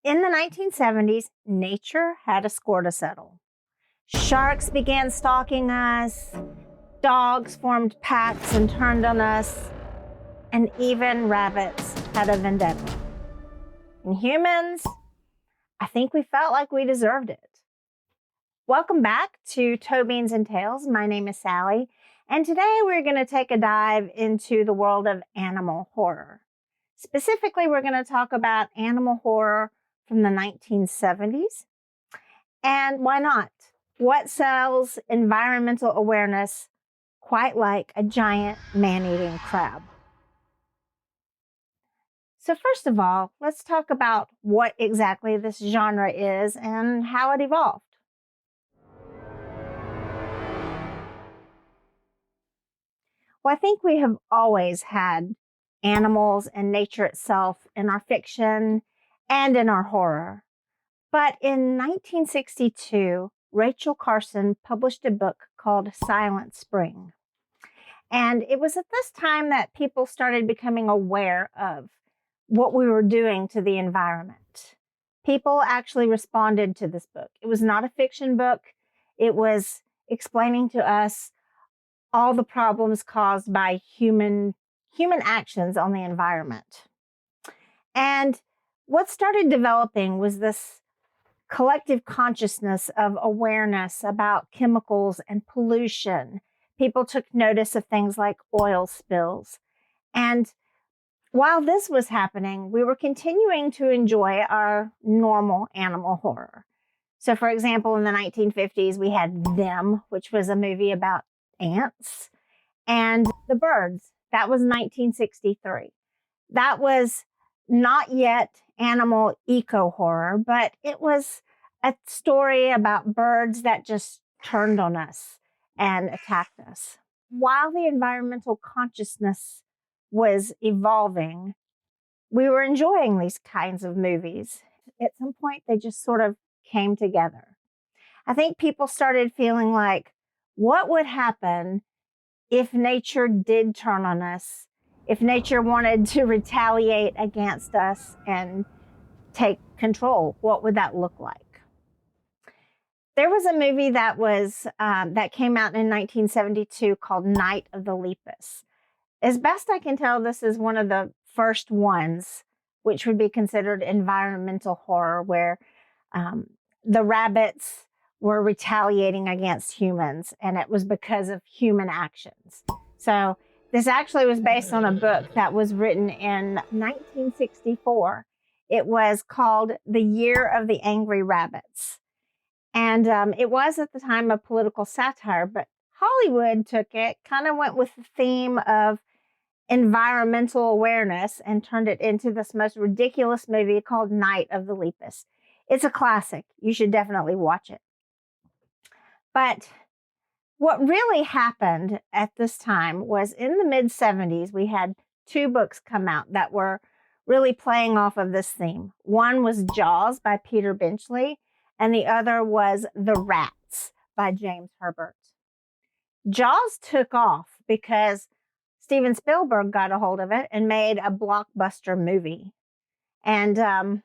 In the 1970s, nature had a score to settle. Sharks began stalking us, dogs formed packs and turned on us, and even rabbits had a vendetta. And humans, I think we felt like we deserved it. Welcome back to Toe Beans and Tales. My name is Sally, and today we're going to take a dive into the world of animal horror. Specifically, we're going to talk about animal horror from the 1970s. And why not? What sells environmental awareness quite like a giant man-eating crab? So first of all, let's talk about what exactly this genre is and how it evolved. Well, I think we have always had animals and nature itself in our fiction and in our horror. But in 1962, Rachel Carson published a book called Silent Spring. And it was at this time that people started becoming aware of what we were doing to the environment. People actually responded to this book. It was not a fiction book. It was explaining to us all the problems caused by human actions on the environment. And what started developing was this collective consciousness of awareness about chemicals and pollution. People took notice of things like oil spills. And while this was happening, we were continuing to enjoy our normal animal horror. So, for example, in the 1950s, we had Them, which was a movie about ants, and The Birds. That was 1963. That was not yet animal eco-horror, but it was a story about birds that just turned on us and attacked us. While the environmental consciousness was evolving, we were enjoying these kinds of movies. At some point, they just sort of came together. I think people started feeling like, what would happen if nature did turn on us? If nature wanted to retaliate against us and take control, what would that look like? There was a movie that came out in 1972 called Night of the Lepus. As best I can tell, this is one of the first ones which would be considered environmental horror, where the rabbits were retaliating against humans, and it was because of human actions. So this actually was based on a book that was written in 1964. It was called The Year of the Angry Rabbits. And it was at the time a political satire, but Hollywood took it, kind of went with the theme of environmental awareness and turned it into this most ridiculous movie called Night of the Lepus. It's a classic. You should definitely watch it. But what really happened at this time was in the mid-70s, we had two books come out that were really playing off of this theme. One was Jaws by Peter Benchley, and the other was The Rats by James Herbert. Jaws took off because Steven Spielberg got a hold of it and made a blockbuster movie. And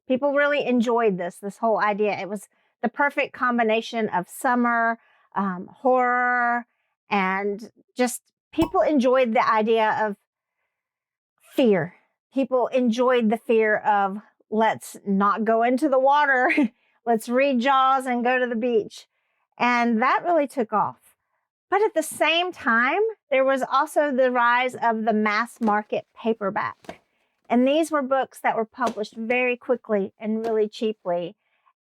people really enjoyed this whole idea. It was the perfect combination of summer, horror, and just people enjoyed the idea of fear. People enjoyed the fear of, let's not go into the water. Let's read Jaws and go to the beach. And that really took off. But at the same time, there was also the rise of the mass market paperback. And these were books that were published very quickly and really cheaply.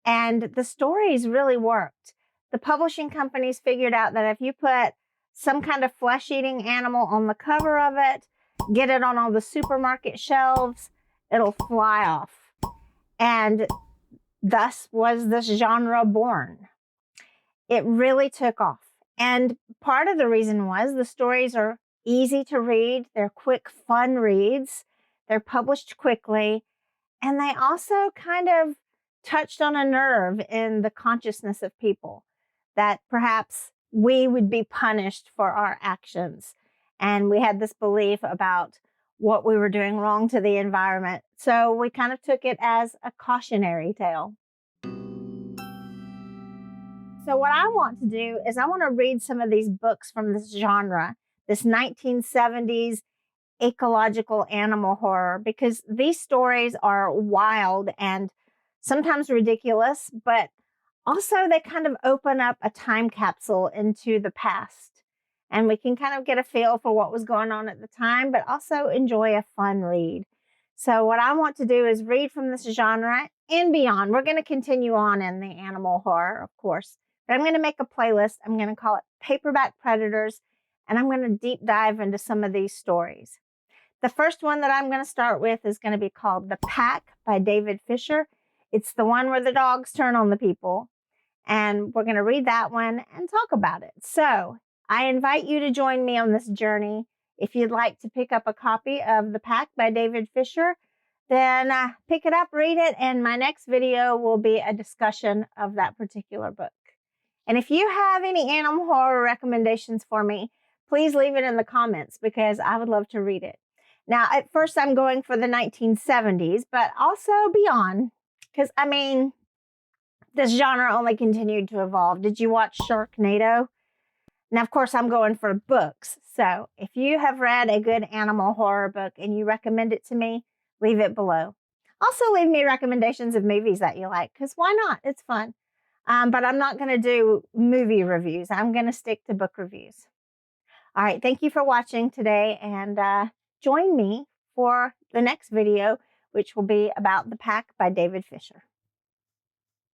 And the stories really worked. The publishing companies figured out that if you put some kind of flesh-eating animal on the cover of it, get it on all the supermarket shelves, it'll fly off. And thus was this genre born. It really took off. And part of the reason was the stories are easy to read. They're quick, fun reads. They're published quickly. And they also kind of touched on a nerve in the consciousness of people that perhaps we would be punished for our actions. And we had this belief about what we were doing wrong to the environment. So we kind of took it as a cautionary tale. So what I want to do is I want to read some of these books from this genre, this 1970s ecological animal horror, because these stories are wild and sometimes ridiculous, but also they kind of open up a time capsule into the past. And we can kind of get a feel for what was going on at the time, but also enjoy a fun read. So what I want to do is read from this genre and beyond. We're going to continue on in the animal horror, of course, but I'm going to make a playlist. I'm going to call it Paperback Predators, and I'm going to deep dive into some of these stories. The first one that I'm going to start with is going to be called The Pack by David Fisher. It's the one where the dogs turn on the people. And we're going to read that one and talk about it. So I invite you to join me on this journey. If you'd like to pick up a copy of The Pack by David Fisher, then pick it up, read it, and my next video will be a discussion of that particular book. And if you have any animal horror recommendations for me, please leave it in the comments because I would love to read it. Now, at first I'm going for the 1970s, but also beyond, because I mean, this genre only continued to evolve. Did you watch Sharknado? Now, of course, I'm going for books. So if you have read a good animal horror book and you recommend it to me, leave it below. Also, leave me recommendations of movies that you like, because why not? It's fun. But I'm not going to do movie reviews. I'm going to stick to book reviews. All right, thank you for watching today, and join me for the next video, which will be about The Pack by David Fisher.